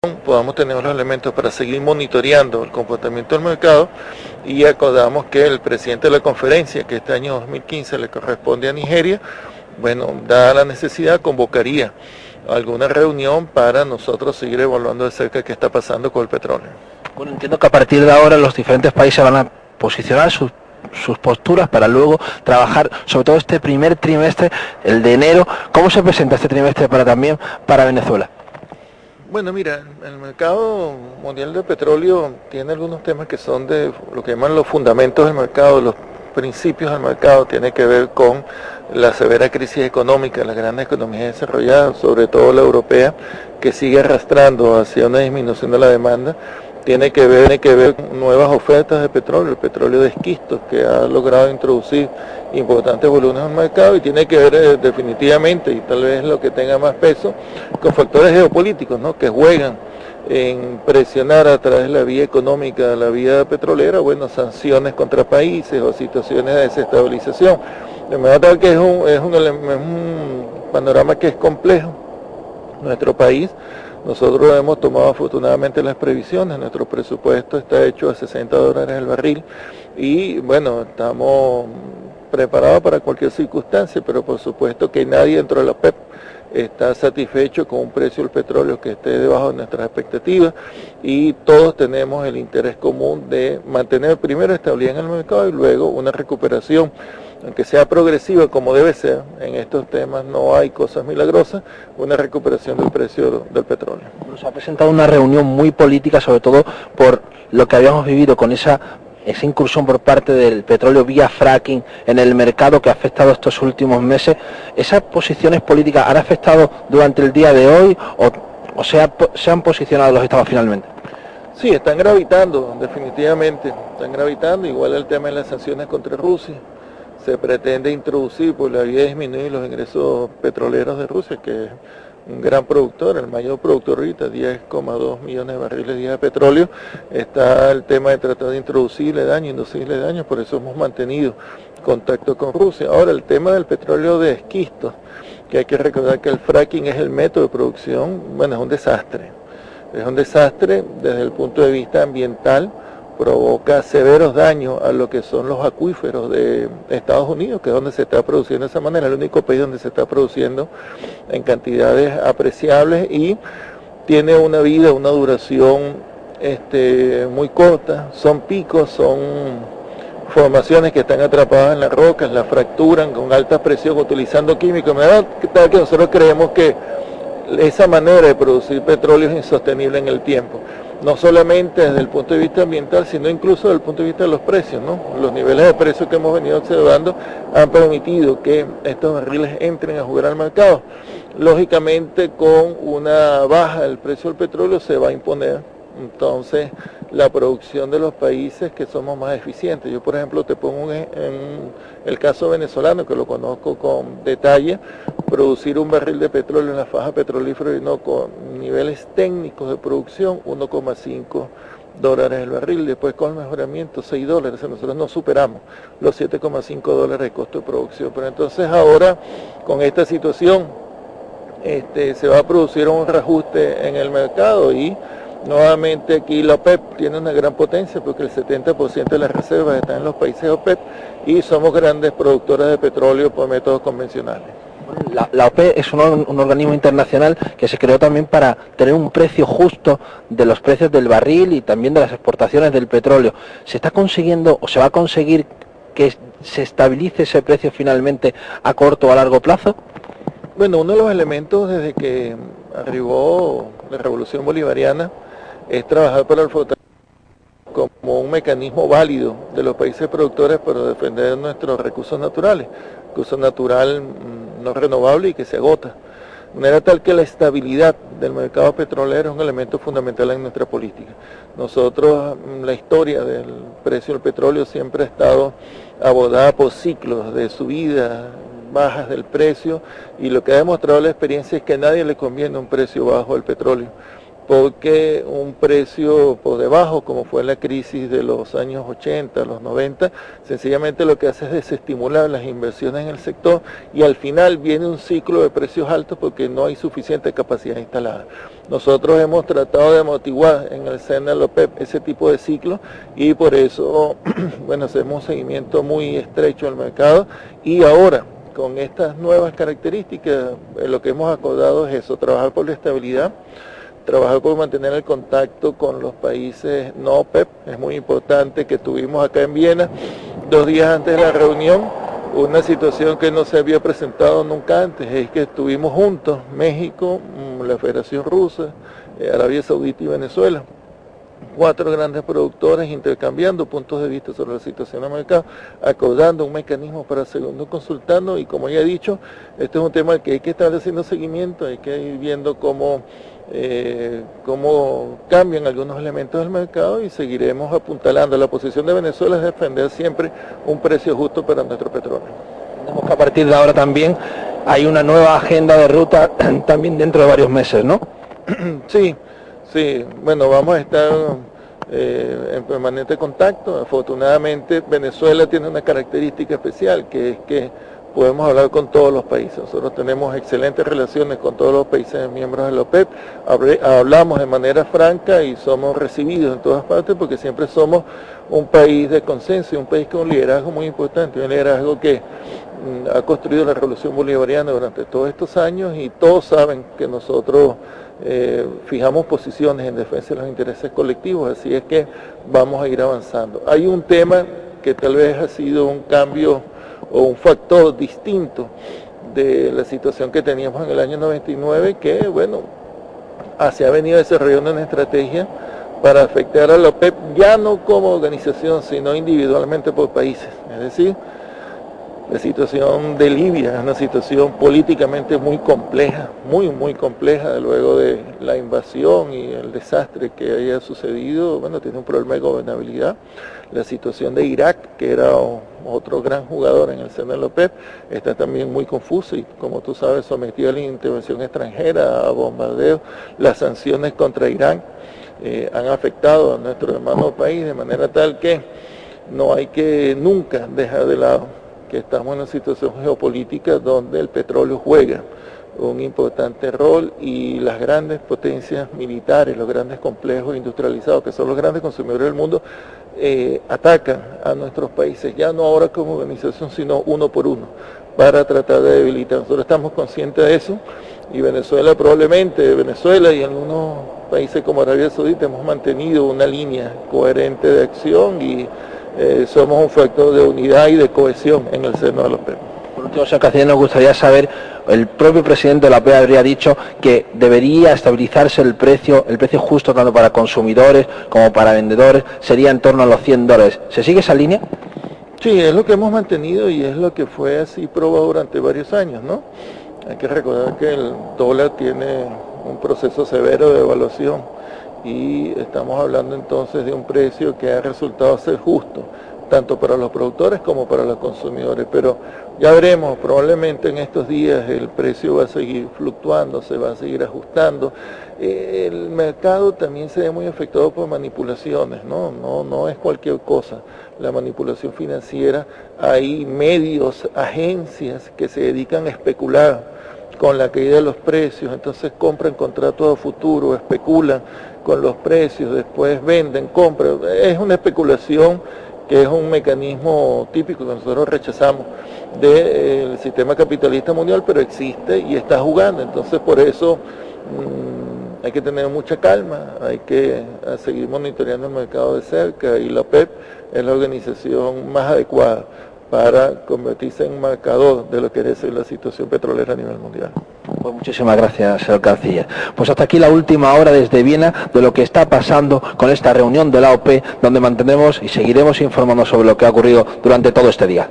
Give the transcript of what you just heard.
podamos tener los elementos para seguir monitoreando el comportamiento del mercado, y acordamos que el presidente de la conferencia, que este año 2015 le corresponde a Nigeria, bueno, dada la necesidad, convocaría alguna reunión para nosotros seguir evaluando de cerca qué está pasando con el petróleo. Bueno, entiendo que a partir de ahora los diferentes países van a posicionar sus posturas para luego trabajar, sobre todo este primer trimestre, el de enero. ¿Cómo se presenta este trimestre para Venezuela? Bueno, mira, el mercado mundial de petróleo tiene algunos temas que son de lo que llaman los fundamentos del mercado, los principios del mercado. Tiene que ver con la severa crisis económica de las grandes economías desarrolladas, sobre todo la europea, que sigue arrastrando hacia una disminución de la demanda. Tiene que ver con nuevas ofertas de petróleo, el petróleo de esquistos, que ha logrado introducir importantes volúmenes al mercado, y tiene que ver definitivamente, y tal vez lo que tenga más peso, con factores geopolíticos, ¿no?, que juegan en presionar a través de la vía económica, la vía petrolera, bueno, sanciones contra países o situaciones de desestabilización. De manera tal que es un panorama que es complejo. Nuestro país, nosotros hemos tomado afortunadamente las previsiones, nuestro presupuesto está hecho a $60 el barril, y bueno, estamos preparados para cualquier circunstancia, pero por supuesto que nadie dentro de la OPEP está satisfecho con un precio del petróleo que esté debajo de nuestras expectativas, y todos tenemos el interés común de mantener primero estabilidad en el mercado y luego una recuperación, aunque sea progresiva como debe ser. En estos temas no hay cosas milagrosas, una recuperación del precio del petróleo. Se ha presentado una reunión muy política, sobre todo por lo que habíamos vivido con esa incursión por parte del petróleo vía fracking en el mercado que ha afectado estos últimos meses. ¿Esas posiciones políticas han afectado durante el día de hoy o se han posicionado los estados finalmente? Sí, están gravitando, definitivamente, están gravitando. Igual el tema de las sanciones contra Rusia. Se pretende introducir por la vía de disminuir los ingresos petroleros de Rusia, que es un gran productor, el mayor productor ahorita, 10,2 millones de barriles día de petróleo. Está el tema de tratar de inducirle daño, por eso hemos mantenido contacto con Rusia. Ahora, el tema del petróleo de esquistos, que hay que recordar que el fracking es el método de producción, bueno, es un desastre. Es un desastre desde el punto de vista ambiental, provoca severos daños a lo que son los acuíferos de Estados Unidos, que es donde se está produciendo de esa manera, el único país donde se está produciendo en cantidades apreciables, y tiene una vida, una duración muy corta. Son picos, son formaciones que están atrapadas en las rocas, las fracturan con alta presión utilizando químicos. Tal que nosotros creemos que esa manera de producir petróleo es insostenible en el tiempo, no solamente desde el punto de vista ambiental, sino incluso desde el punto de vista de los precios, ¿no? Los niveles de precios que hemos venido observando han permitido que estos barriles entren a jugar al mercado. Lógicamente, con una baja del precio del petróleo se va a imponer entonces la producción de los países que somos más eficientes. Yo, por ejemplo, te pongo en el caso venezolano, que lo conozco con detalle. Producir un barril de petróleo en la faja petrolífera con niveles técnicos de producción, $1,5 el barril, después con el mejoramiento $6, nosotros no superamos los $7,5 de costo de producción. Pero entonces ahora, con esta situación, se va a producir un reajuste en el mercado, y nuevamente aquí la OPEP tiene una gran potencia porque el 70% de las reservas están en los países OPEP, y somos grandes productores de petróleo por métodos convencionales. La OPEP es un organismo internacional que se creó también para tener un precio justo de los precios del barril y también de las exportaciones del petróleo. ¿Se está consiguiendo o se va a conseguir que se estabilice ese precio finalmente a corto o a largo plazo? Bueno, uno de los elementos desde que arribó la Revolución Bolivariana es trabajar para el fortalecimiento como un mecanismo válido de los países productores para defender nuestros recursos naturales, recurso natural no renovable y que se agota. De manera tal que la estabilidad del mercado petrolero es un elemento fundamental en nuestra política. Nosotros, la historia del precio del petróleo siempre ha estado abordada por ciclos de subidas, bajas del precio, y lo que ha demostrado la experiencia es que a nadie le conviene un precio bajo del petróleo. porque un precio por debajo, como fue la crisis de los años 80, los 90, sencillamente lo que hace es desestimular las inversiones en el sector y al final viene un ciclo de precios altos porque no hay suficiente capacidad instalada. Nosotros hemos tratado de amortiguar en el seno de la OPEP ese tipo de ciclo y por eso, bueno, hacemos un seguimiento muy estrecho al mercado y ahora, con estas nuevas características, lo que hemos acordado es eso, trabajar por la estabilidad, trabajar por mantener el contacto con los países no OPEP. Es muy importante que estuvimos acá en Viena 2 días antes de la reunión, una situación que no se había presentado nunca antes, es que estuvimos juntos, México, la Federación Rusa, Arabia Saudita y Venezuela, 4 grandes productores intercambiando puntos de vista sobre la situación del mercado, acordando un mecanismo para segundo consultando y como ya he dicho, este es un tema al que hay que estar haciendo seguimiento, hay que ir viendo cómo cambian algunos elementos del mercado y seguiremos apuntalando. La posición de Venezuela es defender siempre un precio justo para nuestro petróleo. Tenemos que a partir de ahora también hay una nueva agenda de ruta también dentro de varios meses, ¿no? Sí, bueno, vamos a estar en permanente contacto. Afortunadamente Venezuela tiene una característica especial, que es que podemos hablar con todos los países. Nosotros tenemos excelentes relaciones con todos los países miembros de la OPEP, hablamos de manera franca y somos recibidos en todas partes porque siempre somos un país de consenso y un país con un liderazgo muy importante, un liderazgo que ha construido la revolución bolivariana durante todos estos años y todos saben que nosotros fijamos posiciones en defensa de los intereses colectivos, así es que vamos a ir avanzando. Hay un tema que tal vez ha sido un cambio o un factor distinto de la situación que teníamos en el año 99, que bueno, se ha venido desarrollando una estrategia para afectar a la OPEP, ya no como organización, sino individualmente por países. Es decir, la situación de Libia es una situación políticamente muy compleja, muy compleja, luego de la invasión y el desastre que haya sucedido, bueno, tiene un problema de gobernabilidad. La situación de Irak, que era otro gran jugador en el seno de la OPEP, está también muy confusa y, como tú sabes, sometida a la intervención extranjera, a bombardeos. Las sanciones contra Irán han afectado a nuestro hermano país de manera tal que no hay que nunca dejar de lado que estamos en una situación geopolítica donde el petróleo juega un importante rol y las grandes potencias militares, los grandes complejos industrializados, que son los grandes consumidores del mundo, atacan a nuestros países, ya no ahora como organización, sino uno por uno, para tratar de debilitar. Nosotros estamos conscientes de eso y Venezuela y algunos países como Arabia Saudita hemos mantenido una línea coherente de acción y somos un factor de unidad y de cohesión en el seno de la OPEP. Por último, señor Canciller, nos gustaría saber, el propio presidente de la OPEP habría dicho que debería estabilizarse el precio justo tanto para consumidores como para vendedores, sería en torno a los $100. ¿Se sigue esa línea? Sí, es lo que hemos mantenido y es lo que fue así probado durante varios años, ¿no? Hay que recordar que el dólar tiene un proceso severo de evaluación y estamos hablando entonces de un precio que ha resultado ser justo, tanto para los productores como para los consumidores, pero ya veremos, probablemente en estos días el precio va a seguir fluctuando, se va a seguir ajustando. El mercado también se ve muy afectado por manipulaciones, no es cualquier cosa la manipulación financiera, hay medios, agencias que se dedican a especular con la caída de los precios, entonces compran contratos a futuro, especulan con los precios, después venden, compran, es una especulación que es un mecanismo típico que nosotros rechazamos del sistema capitalista mundial, pero existe y está jugando, entonces por eso hay que tener mucha calma, hay que seguir monitoreando el mercado de cerca y la OPEP es la organización más adecuada para convertirse en marcador de lo que es la situación petrolera a nivel mundial. Pues muchísimas gracias, señor Canciller. Pues hasta aquí la última hora desde Viena de lo que está pasando con esta reunión de la OPEP, donde mantendremos y seguiremos informando sobre lo que ha ocurrido durante todo este día.